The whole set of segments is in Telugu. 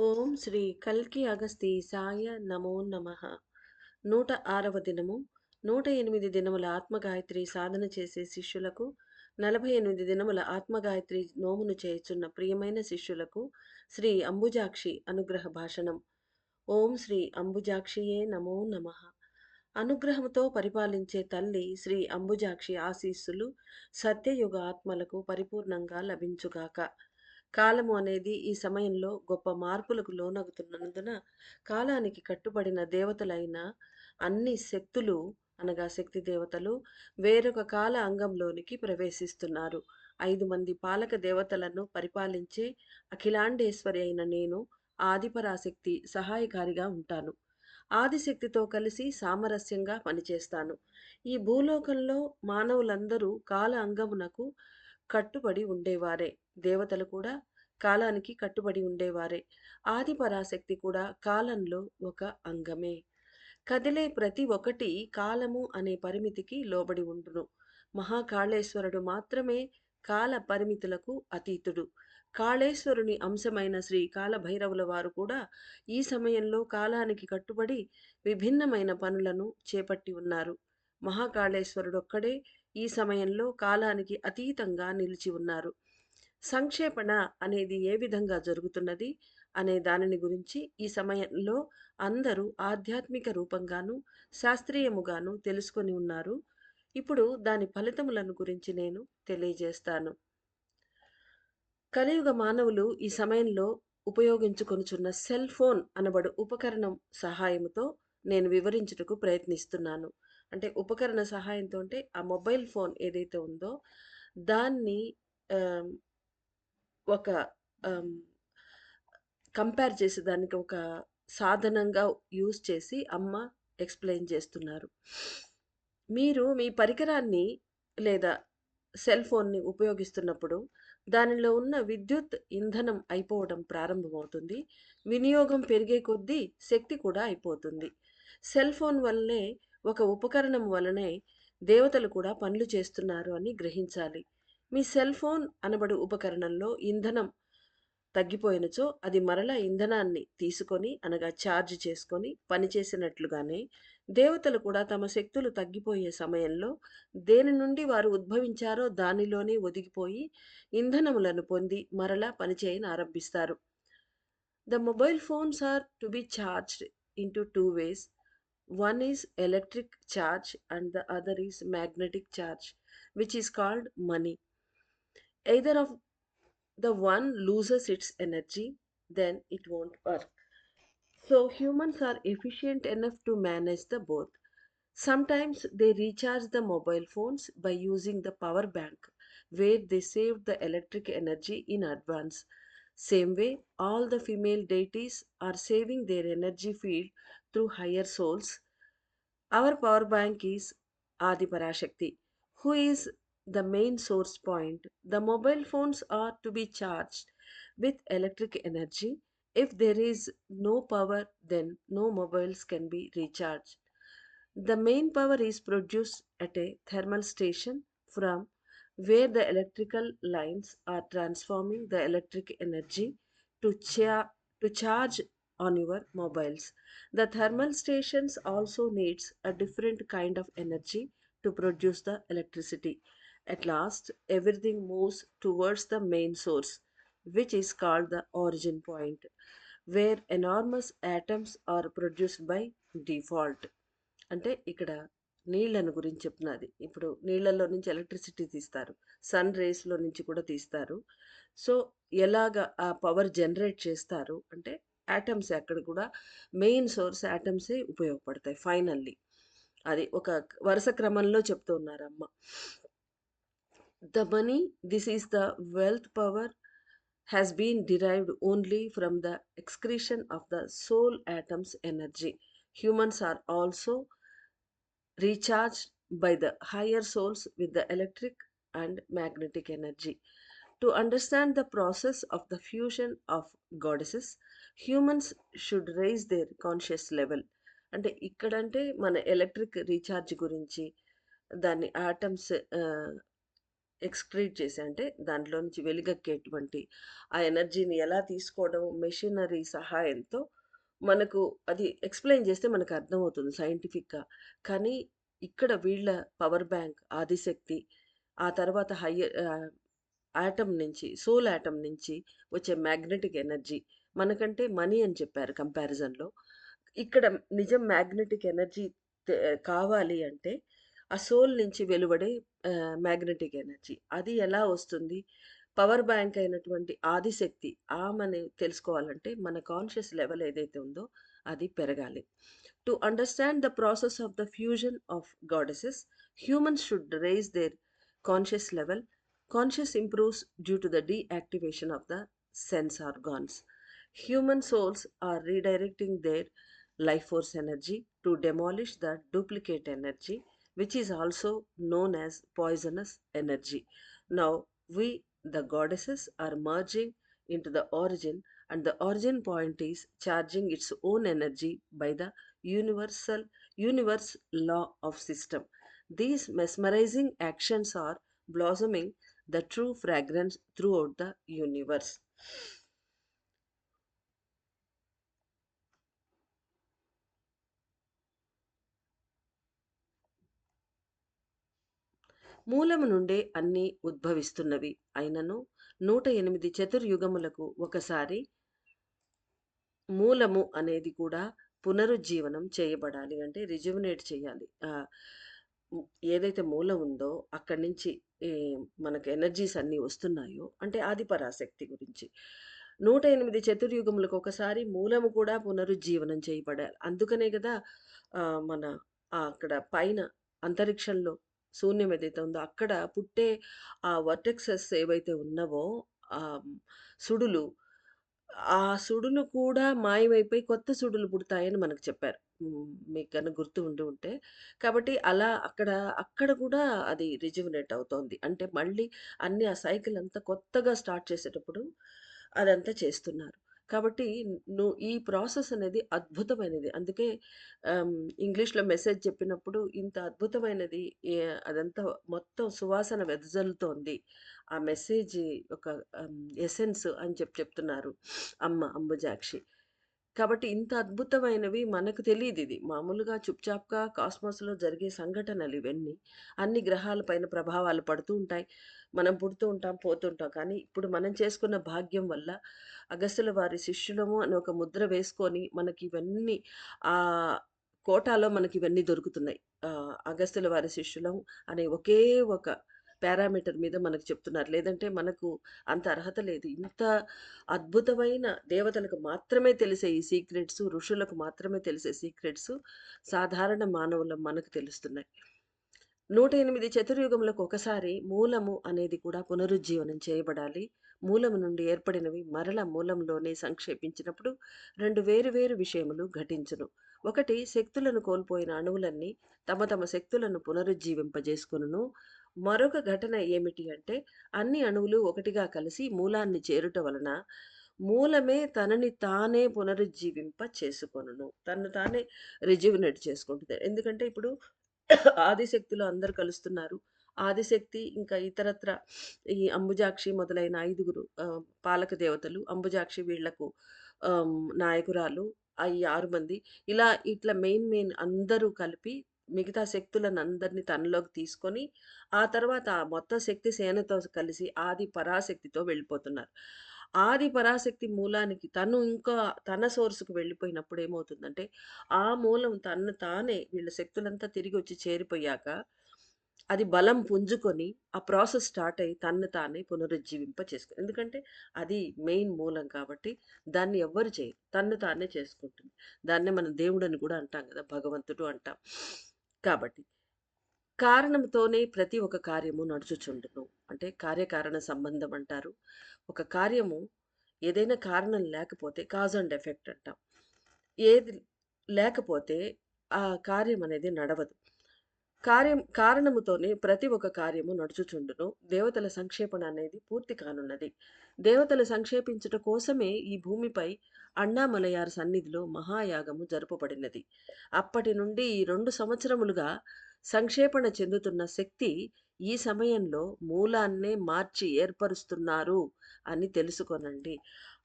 ఓం శ్రీ కల్కి అగస్తి సాయ నమో నమః. 106వ దినము. 108 దినముల ఆత్మగాయత్రి సాధన చేసే శిష్యులకు, 48 దినముల ఆత్మగాయత్రి నోమును చేయుచున్న ప్రియమైన శిష్యులకు శ్రీ అంబుజాక్షి అనుగ్రహ భాషణం. ఓం శ్రీ అంబుజాక్షియే నమో నమః. అనుగ్రహముతో పరిపాలించే తల్లి శ్రీ అంబుజాక్షి ఆశీస్సులు సత్యయుగ ఆత్మలకు పరిపూర్ణంగా లభించుగాక. కాలము అనేది ఈ సమయంలో గొప్ప మార్పులకు లోనగుతున్నందున కాలానికి కట్టుబడిన దేవతలైన అన్ని శక్తులు అనగా శక్తి దేవతలు వేరొక కాల అంగంలోనికి ప్రవేశిస్తున్నారు. 5 మంది పాలక దేవతలను పరిపాలించే అఖిలాండేశ్వరి అయిన నేను ఆదిపరాశక్తి సహాయకారిగా ఉంటాను. ఆదిశక్తితో కలిసి సామరస్యంగా పనిచేస్తాను. ఈ భూలోకంలో మానవులందరూ కాల అంగమునకు కట్టుబడి ఉండేవారే. దేవతలు కూడా కాలానికి కట్టుబడి ఉండేవారే. ఆది పరాశక్తి కూడా కాలంలో ఒక అంగమే. కదిలే ప్రతి ఒక్కటి కాలము అనే పరిమితికి లోబడి ఉండును. మహాకాళేశ్వరుడు మాత్రమే కాల పరిమితులకు అతీతుడు. కాళేశ్వరుని అంశమైన శ్రీ కాలభైరవుల వారు కూడా ఈ సమయంలో కాలానికి కట్టుబడి విభిన్నమైన పనులను చేపట్టి ఉన్నారు. మహాకాళేశ్వరుడొక్కడే ఈ సమయంలో కాలానికి అతీతంగా నిలిచి ఉన్నారు. సంక్షేపణ అనేది ఏ విధంగా జరుగుతున్నది అనే దానిని గురించి ఈ సమయంలో అందరూ ఆధ్యాత్మిక రూపంగాను, శాస్త్రీయముగాను తెలుసుకొని ఉన్నారు. ఇప్పుడు దాని ఫలితములను గురించి నేను తెలియజేస్తాను. కలియుగ మానవులు ఈ సమయంలో ఉపయోగించుకొనుచున్న సెల్ ఫోన్ అనబడు ఉపకరణం సహాయముతో నేను వివరించుటకు ప్రయత్నిస్తున్నాను. అంటే ఉపకరణ సహాయంతో అంటే ఆ మొబైల్ ఫోన్ ఏదైతే ఉందో దాన్ని ఆహ్, ఒక ఆహ్, కంపేర్ చేసేదానికి ఒక సాధనంగా యూజ్ చేసి అమ్మ ఎక్స్‌ప్లెయిన్ చేస్తున్నారు. మీరు మీ పరికరాన్ని లేదా సెల్ ఫోన్‌ని ఉపయోగిస్తున్నప్పుడు దానిలో ఉన్న విద్యుత్ ఇంధనం అయిపోవడం ప్రారంభమవుతుంది. వినియోగం పెరిగే కొద్దీ శక్తి కూడా అయిపోతుంది. సెల్ ఫోన్ వల్లే ఒక ఉపకరణం వలనే దేవతలు కూడా పనులు చేస్తున్నారు అని గ్రహించాలి. మీ సెల్ ఫోన్ అనబడు ఉపకరణంలో ఇంధనం తగ్గిపోయినచో అది మరలా ఇంధనాన్ని తీసుకొని అనగా ఛార్జ్ చేసుకొని పనిచేసినట్లుగానే దేవతలు కూడా తమ శక్తులు తగ్గిపోయే సమయంలో దేని నుండి వారు ఉద్భవించారో దానిలోనే ఒదిగిపోయి ఇంధనములను పొంది మరలా పనిచేయనారంభిస్తారు. The mobile phones are to be charged into two ways. One is electric charge and the other is magnetic charge, which is called money. Either of the one loses its energy, then it won't work. So humans are efficient enough to manage the both. Sometimes they recharge the mobile phones by using the power bank, where they save the electric energy in advance. Same way, all the female deities are saving their energy field through higher souls. Our power bank is Adi Parashakti, who is the main source point. The mobile phones are to be charged with electric energy. If there is no power, then no mobiles can be recharged. The main power is produced at a thermal station from where the electrical lines are transforming the electric energy to, to charge on your mobiles. The thermal stations also needs a different kind of energy to produce the electricity. At last, everything moves towards the main source, which is called the origin point, where enormous atoms are produced by default. అంటే ఇక్కడ నీళ్ళను గురించి చెప్తున్నది. ఇప్పుడు నీళ్ళల్లో నుంచి ఎలక్ట్రిసిటీ తీస్తారు. సన్ రేస్‌లో నుంచి కూడా తీస్తారు. సో, ఎలాగ ఆ పవర్ జనరేట్ చేస్తారు అంటే యాటమ్సే అక్కడ కూడా మెయిన్ సోర్స్ యాటమ్సే ఉపయోగపడతాయి ఫైనల్లీ. అది ఒక వరుస క్రమంలో చెప్తూ ఉన్నారమ్మ. The money, this is the wealth power, has been derived only from the excretion of the soul atom's energy. Humans are also recharged by the higher souls with the electric and magnetic energy. To understand the process of the fusion of goddesses, humans should raise their conscious level. అంటే ఇక్కడంటే మన ఎలక్ట్రిక్ రీఛార్జ్ గురించి దాన్ని ఆటమ్స్ ఎక్స్‌క్రీట్ చేసి అంటే దాంట్లో నుంచి వెలుగక్కేటువంటి ఆ ఎనర్జీని ఎలా తీసుకోవడం మెషినరీ సహాయంతో మనకు అది ఎక్స్‌ప్లెయిన్ చేస్తే మనకర్థమవుతుంది సైంటిఫిక్‌గా. కానీ ఇక్కడ వీళ్ళ పవర్ బ్యాంక్, ఆదిశక్తి, ఆ తర్వాత యాటమ్ నుంచి, సోల్ యాటమ్ నుంచి వచ్చే మ్యాగ్నెటిక్ ఎనర్జీ మనకంటే మనీ అని చెప్పారు కంపారిజన్‌లో. ఇక్కడ నిజం మ్యాగ్నెటిక్ ఎనర్జీ తె కావాలి అంటే ఆ సోల్ నుంచి వెలువడే మ్యాగ్నెటిక్ ఎనర్జీ. అది ఎలా వస్తుంది? పవర్ బ్యాంక్ అయినటువంటి ఆదిశక్తి ఆమెని తెలుసుకోవాలంటే మన కాన్షియస్ లెవెల్ ఏదైతే ఉందో అది పెరగాలి. To understand the process of the fusion of goddesses, humans should raise their conscious level. Conscious improves due to the deactivation of the sense organs. Human souls are redirecting their life force energy to demolish the duplicate energy, which is also known as poisonous energy. Now, we, the goddesses, are merging into the origin, and the origin point is charging its own energy by the universe law of system. These mesmerizing actions are blossoming the true fragrance throughout the universe. మూలము నుండే అన్నీ ఉద్భవిస్తున్నవి అయినను 108 చతుర్యుగములకు ఒకసారి మూలము అనేది కూడా పునరుజ్జీవనం చేయబడాలి. అంటే రిజువినేట్ చేయాలి. హ్మ్. ఏదైతే మూలం ఉందో అక్కడి నుంచి ఈ మనకు ఎనర్జీస్ అన్నీ వస్తున్నాయో అంటే ఆది పరాశక్తి గురించి. 108 చతుర్యుగములకు ఒకసారి మూలము కూడా పునరుజ్జీవనం చేయబడాలి. అందుకనే గదా! మన అక్కడ పైన అంతరిక్షంలో శూన్యం ఏదైతే ఉందో అక్కడ పుట్టే ఆ వర్టెక్సెస్ ఏవైతే ఉన్నవో ఆహ్, సుడులు ఆ సుడులు కూడా మాయమైపోయి కొత్త సుడులు పుడతాయని మనకు చెప్పారు. మీకు గనుక గుర్తు ఉండి ఉంటే. కాబట్టి అలా అక్కడ కూడా అది రిజువినేట్ అవుతోంది. అంటే మళ్ళీ అన్ని ఆ సైకిల్ అంతా కొత్తగా స్టార్ట్ చేసేటప్పుడు అదంతా చేస్తున్నారు. కాబట్టి ఈ ప్రాసెస్ అనేది అద్భుతమైనది. అందుకే ఆహ్, ఇంగ్లీష్‌లో మెసేజ్ చెప్పినప్పుడు ఇంత అద్భుతమైనది అదంతా మొత్తం సువాసన వెదజల్లుతోంది. ఆ మెసేజ్ ఒక ఎసెన్స్ అని చెప్తున్నారు అంబుజాక్షి. కాబట్టి ఇంత అద్భుతమైనవి మనకు తెలీదిది. మామూలుగా చుప్‌చాప్‌గా కాస్మాస్‌లో జరిగే సంఘటనలివన్నీ. అన్ని గ్రహాల పైన ప్రభావాలు పడుతూ ఉంటాయి. మనం పుడుతూ ఉంటాం, పోతుంటాం. కానీ ఇప్పుడు మనం చేసుకున్న భాగ్యం వల్ల అగస్త్యుల వారి శిష్యులము అని ఒక ముద్ర వేసుకొని మనకివన్నీ ఆహ్, కోటాలో మనకివన్నీ దొరుకుతున్నాయి. అగస్త్యుల వారి శిష్యులం అనే ఒకే ఒక పారామీటర్ మీద మనకు చెప్తున్నారు. లేదంటే మనకు అంత అర్హత లేదు. ఇంత అద్భుతమైన దేవతలకు మాత్రమే తెలిసే ఈ సీక్రెట్స్, ఋషులకు మాత్రమే తెలిసే సీక్రెట్స్ సాధారణ మానవులం మనకు తెలుస్తున్నాయి. 108 చతుర్యుగములకు ఒకసారి మూలము అనేది కూడా పునరుజ్జీవనం చేయబడాలి. మూలము నుండి ఏర్పడినవి మరల మూలంలోనే సంక్షేపించినప్పుడు 2 వేరు వేరు విషయములు ఘటించును. ఒకటి శక్తులను కోల్పోయిన అణువులన్నీ తమ తమ శక్తులను పునరుజ్జీవింపజేసుకొనును. మరొక ఘటన ఏమిటి అంటే అన్ని అణువులు ఒకటిగా కలిసి మూలాన్ని చేరుట వలన మూలమే తనని తానే పునరుజ్జీవింప చేసుకొనును. తన్ను తానే రిజ్యువినేట్ చేసుకుంటది. ఎందుకంటే ఇప్పుడు ఆదిశక్తిలో అందరూ కలుస్తున్నారు. ఆదిశక్తి ఇంకా ఇతరత్ర ఈ అంబుజాక్షి మొదలైన 5గురు పాలక దేవతలు, అంబుజాక్షి వీళ్ళకు నాయకురాలు, ఈ 6 మంది ఇట్లా మెయిన్ అందరూ కలిపి మిగతా శక్తులనందరిని తనలోకి తీసుకొని, ఆ తర్వాత ఆ మొత్తం శక్తి సేనతో కలిసి ఆది పరాశక్తితో వెళ్ళిపోతున్నారు. ఆది పరాశక్తి మూలానికి తను ఇంకా తన సోర్స్‌కి వెళ్ళిపోయినప్పుడు ఏమవుతుందంటే, ఆ మూలం తనను తానే వీళ్ళ శక్తులంతా తిరిగొచ్చి చేరిపోయాక, అది బలం పుంజుకొని, ఆ ప్రాసెస్ స్టార్ట్ అయ్యి తనను తానే పునరుజ్జీవింప ఎందుకంటే అది మెయిన్ మూలం కాబట్టి, దాన్ని ఎవ్వరు చేయరు. తన్ను తానే చేసుకుంటుంది. దాన్నే మనం దేవుడని కూడా అంటాం గదా! భగవంతుడు అంటాం. కాబట్టి కారణంతోనే ప్రతి ఒక్క కార్యము నడుచుచుండును. అంటే కార్యకారణ సంబంధం అంటారు. ఒక కార్యము ఏదైనా కారణం లేకపోతే కాజ్ అండ్ ఎఫెక్ట్ అంటాం. ఏది లేకపోతే ఆ కార్యం అనేది నడవదు. కారణముతోనే ప్రతి ఒక్క కార్యము నడుచుచుండును. దేవతల సంక్షేపణ అనేది పూర్తి కానున్నది. దేవతలు సంక్షేపించుట కోసమే ఈ భూమిపై అన్నామలయార్ సన్నిధిలో మహాయాగము జరుపబడినది. అప్పటి నుండి ఈ 2 సంవత్సరములుగా సంక్షేపణ చెందుతున్న శక్తి ఈ సమయంలో మూలాన్నే మార్చి ఏర్పరుస్తున్నారు అని తెలుసుకొనండి.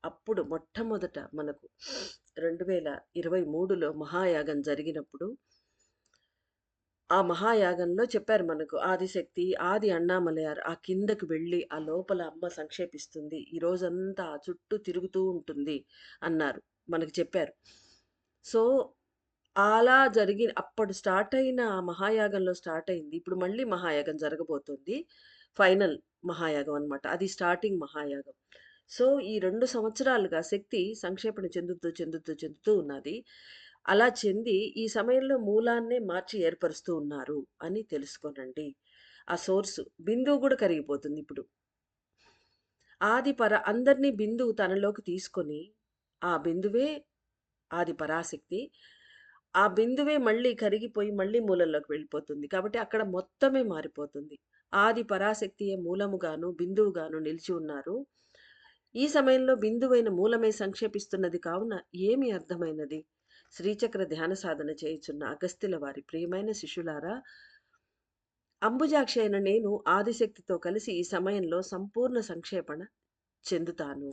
అప్పుడు మొట్టమొదట మనకు 2023లో మహాయాగం జరిగినప్పుడు ఆ మహాయాగంలో చెప్పారు మనకు ఆదిశక్తి, ఆది అన్నామలయార్ ఆ కిందకి వెళ్ళి ఆ లోపల అమ్మ సంక్షేపిస్తుంది. ఈ రోజంతా ఆ చుట్టూ తిరుగుతూ ఉంటుంది అన్నారు. మనకు చెప్పారు. సో, అలా అప్పుడు స్టార్ట్ అయిన ఆ మహాయాగంలో స్టార్ట్ అయింది. ఇప్పుడు మళ్ళీ మహాయాగం జరగబోతుంది. ఫైనల్ మహాయాగం అన్నమాట. అది స్టార్టింగ్ మహాయాగం. సో, ఈ 2 సంవత్సరాలుగా శక్తి సంక్షేపణ చెందుతూ ఉన్నది. అలా చెంది ఈ సమయంలో మూలాన్నే మార్చి ఏర్పరుస్తూ ఉన్నారు అని తెలుసుకోనండి. ఆ సోర్స్ బిందువు గూడా కరిగిపోతుందిప్పుడు. అందరిని బిందువు తనలోకి తీసుకొని, ఆ బిందువే ఆది పరాశక్తి. ఆ బిందువే మళ్ళీ కరిగిపోయి మళ్ళీ మూలంలోకి వెళ్ళిపోతుంది. కాబట్టి అక్కడ మొత్తమే మారిపోతుంది. ఆది పరాశక్తియే మూలముగాను, బిందువుగాను నిలిచి ఉన్నారు. ఈ సమయంలో బిందువైన మూలమే సంక్షేపిస్తున్నది కావున ఏమి అర్థమైనది? శ్రీచక్ర ధ్యాన సాధన చేయుచున్న అగస్త్యుల వారి ప్రియమైన శిష్యులారా, అంబుజాక్షి అయిన నేను ఆదిశక్తితో కలిసి ఈ సమయంలో సంపూర్ణ సంక్షేపణ చెందుతాను.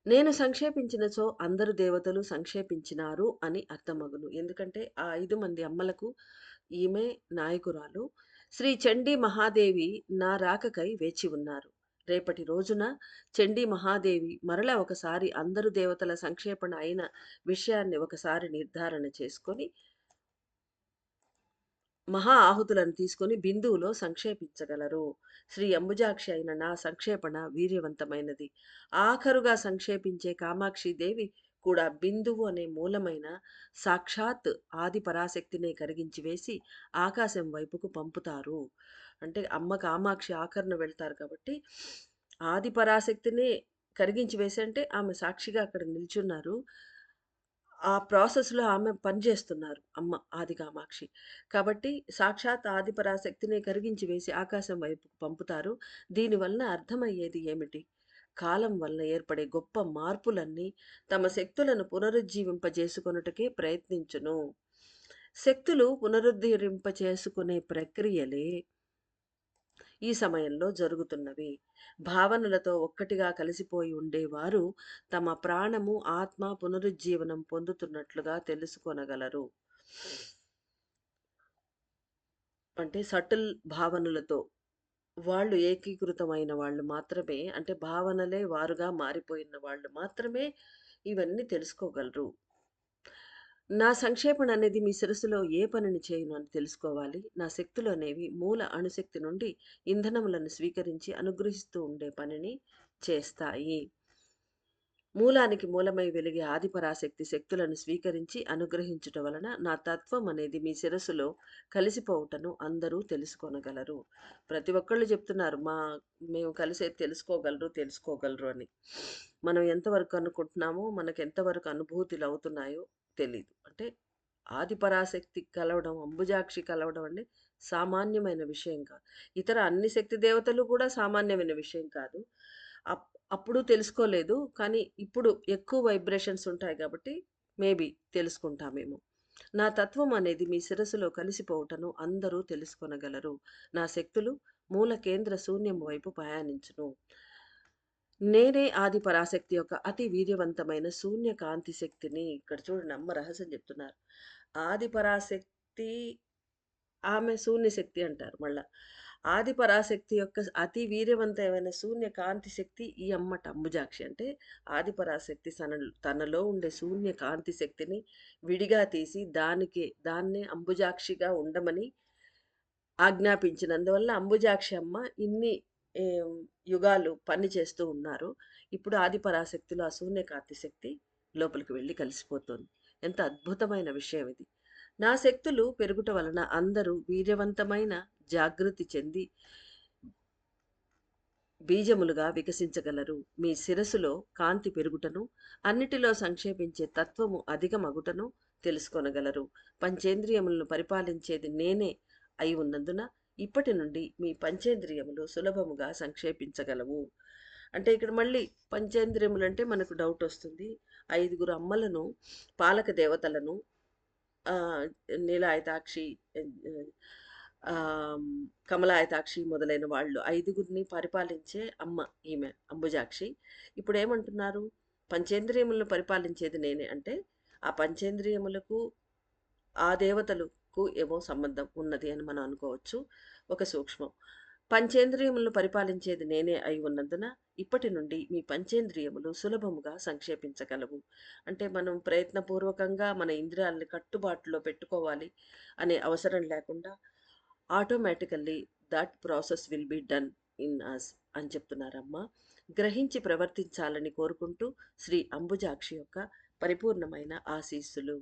నేను సంక్షేపించినచో అందరు దేవతలు సంక్షేపించినారు అని అర్థమగును. ఎందుకంటే ఆ 5 మంది అమ్మలకు ఈమె నాయకురాలు. శ్రీ చండీ మహాదేవి నా రాకకై వేచి ఉన్నారు. రేపటి రోజున చండీ మహాదేవి మరల ఒకసారి అందరు దేవతల సంక్షేపణ అయిన విషయాన్ని ఒకసారి నిర్ధారణ చేసుకొని మహా ఆహుతులను తీసుకొని బిందువులో సంక్షేపించగలరు. శ్రీ అంబుజాక్షి అయిన నా సంక్షేపణ వీర్యవంతమైనది. ఆఖరుగా సంక్షేపించే కామాక్షి దేవి కూడా బిందువు అనే మూలమైన సాక్షాత్ ఆది పరాశక్తినే కరిగించి వేసి ఆకాశం వైపుకు పంపుతారు. అంటే అమ్మ కామాక్షి ఆఖరున వెళ్తారు కాబట్టి ఆది పరాశక్తినే కరిగించి వేసి అంటే ఆమె సాక్షిగా అక్కడ నిల్చున్నారు. ఆ ప్రాసెస్‌లో ఆమె పనిచేస్తున్నారు. అమ్మ ఆది కామాక్షి. కాబట్టి సాక్షాత్ ఆది పరాశక్తినే కరిగించి వేసి ఆకాశం వైపుకు పంపుతారు. దీనివలన అర్థమయ్యేది ఏమిటి? కాలం వల్ల ఏర్పడే గొప్ప మార్పులన్నీ తమ శక్తులను పునరుజ్జీవింపజేసుకొనుటకే ప్రయత్నించును. శక్తులు పునరుద్ధరింపచేసుకునే ప్రక్రియలే ఈ సమయంలో జరుగుతున్నవి. భావనలతో ఒక్కటిగా కలిసిపోయి ఉండేవారు తమ ప్రాణము, ఆత్మ పునరుజ్జీవనం పొందుతున్నట్లుగా తెలుసుకొనగలరు. అంటే సటిల్ భావనలతో వాళ్ళు ఏకీకృతమైన వాళ్ళు మాత్రమే అంటే భావనలే వారుగా మారిపోయిన వాళ్ళు మాత్రమే ఇవన్నీ తెలుసుకోగలరు. నా సంక్షేపణ అనేది మీ శిరస్సులో ఏ పనిని చేయును అని తెలుసుకోవాలి. నా శక్తులు అనేవి మూల అణుశక్తి నుండి ఇంధనములను స్వీకరించి అనుగ్రహిస్తూ ఉండే పనిని చేస్తాయి. మూలానికి మూలమై వెలిగే ఆదిపరాశక్తి శక్తులను స్వీకరించి అనుగ్రహించుట వలన నా తత్వం అనేది మీ శిరస్సులో కలిసిపోవుటను అందరూ తెలుసుకొనగలరు. ప్రతి ఒక్కళ్ళు చెప్తున్నారు మేము కలిసే తెలుసుకోగలరు అని. మనం ఎంతవరకు అనుకుంటున్నామో మనకు ఎంతవరకు అనుభూతులు అవుతున్నాయో తెలీదు. అంటే ఆదిపరాశక్తి కలవడం, అంబుజాక్షి కలవడం అంటే సామాన్యమైన విషయం కాదు. ఇతర అన్ని శక్తి దేవతలు కూడా సామాన్యమైన విషయం కాదు. అప్ అప్పుడు తెలుసుకోలేదు. కానీ ఇప్పుడు ఎక్కువ వైబ్రేషన్స్ ఉంటాయి కాబట్టి మేబీ తెలుసుకుంటామేమో. నా తత్వం అనేది మీ శిరస్సులో కలిసిపోవుటను అందరూ తెలుసుకొనగలరు. నా శక్తులు మూల కేంద్ర శూన్యం వైపు ప్రయాణించును. నేనే ఆది పరాశక్తి యొక్క అతి వీర్యవంతమైన శూన్య కాంతి శక్తిని. ఇక్కడ చూడండి అమ్మ రహస్యం చెప్తున్నారు. ఆది పరాశక్తి ఆమె శూన్య శక్తి అంటారు మళ్ళా. ఆది పరాశక్తి యొక్క అతి వీర్యవంతమైన శూన్య కాంతి శక్తి ఈ అమ్మట అంబుజాక్షి. అంటే ఆది పరాశక్తి తనలో ఉండే శూన్య కాంతి శక్తిని విడిగా తీసి దాన్నే అంబుజాక్షిగా ఉండమని ఆజ్ఞాపించినందువల్ల అంబుజాక్షి అమ్మ ఇన్ని ఏం, యుగాలు పని చేస్తూ ఉన్నారు. ఇప్పుడు ఆది పరాశక్తిలో ఆ శూన్య కాంతి శక్తి లోపలికి వెళ్ళి కలిసిపోతుంది. ఎంత అద్భుతమైన విషయం ఇది. నా శక్తులు పెరుగుట వలన అందరూ వీర్యవంతమైన జాగృతి చెంది బీజములుగా వికసించగలరు. మీ శిరస్సులో కాంతి పెరుగుటను, అన్నిటిలో సంక్షేపించే తత్వము అధికమగుటను తెలుసుకొనగలరు. పంచేంద్రియములను పరిపాలించేది నేనే అయి ఉన్నందున ఇప్పటి నుండి మీ పంచేంద్రియములు సులభముగా సంక్షేపించగలవు. అంటే ఇక్కడ మళ్ళీ పంచేంద్రియములంటే మనకు డౌట్ వస్తుంది. 5 అమ్మలను, పాలక దేవతలను ఆహ్, నీలాయతాక్షి, ఆహ్, కమలాయతాక్షి మొదలైన వాళ్ళు ఐదుగురిని పరిపాలించే అమ్మ ఈమె అంబుజాక్షి. ఇప్పుడేమంటున్నారు, పంచేంద్రియములను పరిపాలించేది నేనే. అంటే ఆ పంచేంద్రియములకు, ఆ దేవతలకు ఏమో సంబంధం ఉన్నది అని మనం అనుకోవచ్చు. ఒక సూక్ష్మం. పంచేంద్రియములను పరిపాలించేది నేనే అయి ఉన్నందున, ఇప్పటి నుండి మీ పంచేంద్రియములు సులభముగా సంక్షేపించగలవు. అంటే మనం ప్రయత్నపూర్వకంగా మన ఇంద్రియాలని కట్టుబాటులో పెట్టుకోవాలి అనే అవసరం లేకుండా, automatically that process will be done in us అని చెప్తున్నారమ్మ. గ్రహించి ప్రవర్తించాలని కోరుకుంటూ శ్రీ అంబుజాక్షి యొక్క పరిపూర్ణమైన ఆశీస్సులు.